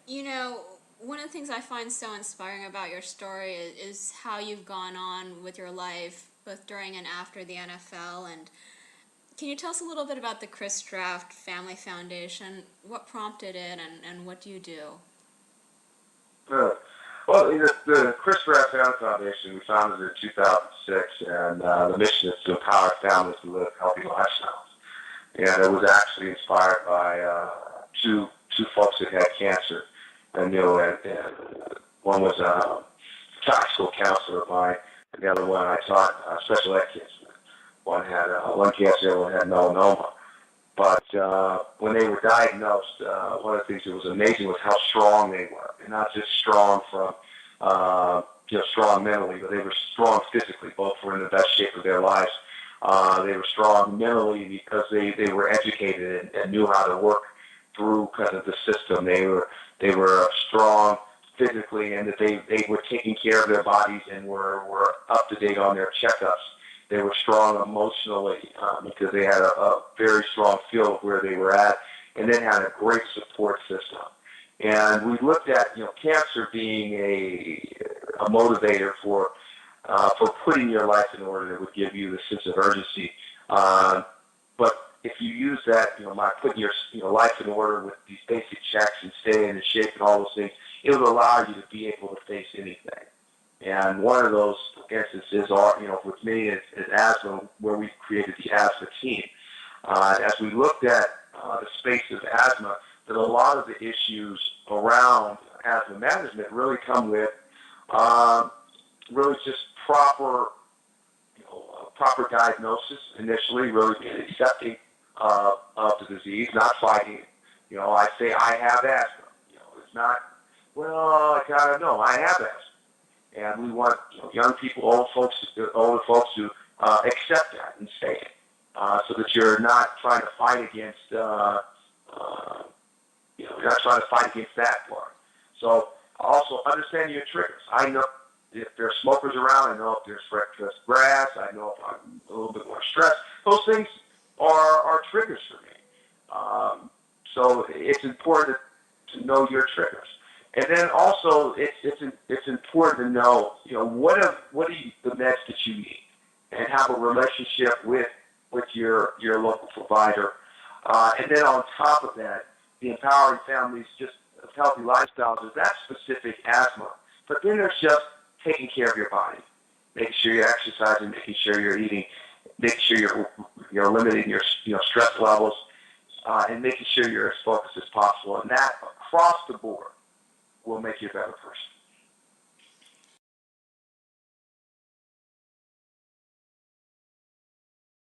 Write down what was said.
You know, one of the things I find so inspiring about your story is how you've gone on with your life, both during and after the NFL. And can you tell us a little bit about the Chris Draft Family Foundation? What prompted it, and what do you do? Uh, well, the Chris Pratt Family Foundation, we founded in 2006, and the mission is to empower families to live healthy lifestyles. And it was actually inspired by two folks that had cancer. I knew it, and one was a high school counselor of mine, and the other one I taught special ed kids. One had lung cancer, one had melanoma. But when they were diagnosed, one of the things that was amazing was how strong they were, and not just strong from strong mentally, but they were strong physically. Both were in the best shape of their lives. They were strong mentally because they were educated and knew how to work through kind of the system. They were strong physically, and that they were taking care of their bodies and were up to date on their checkups. They were strong emotionally because they had a very strong feel of where they were at, and then had a great support system. And we looked at cancer being a motivator for putting your life in order that would give you the sense of urgency. But if you use that, by putting your life in order with these basic checks and staying in shape and all those things, it would allow you to be able to face anything. And one of those instances are, with me, is asthma, where we created the asthma team. As we looked at the space of asthma, that a lot of the issues around asthma management really come with really just proper diagnosis initially, really being accepting of the disease, not fighting it. I say I have asthma. It's not, well, I gotta know I have asthma. And we want young people, older folks to accept that and say it, so that you're not trying to fight against, you're not trying to fight against that part. So also understand your triggers. I know if there's smokers around. I know if there's fresh grass. I know if I'm a little bit more stressed. Those things are triggers for me. So it's important to know your triggers. And then also, it's important to know, what are the meds that you need, and have a relationship with your local provider. And then on top of that, the empowering families just of healthy lifestyles is that specific asthma. But then there's just taking care of your body, making sure you're exercising, making sure you're eating, making sure you're limiting your stress levels, and making sure you're as focused as possible. And that across the board will make you a better person.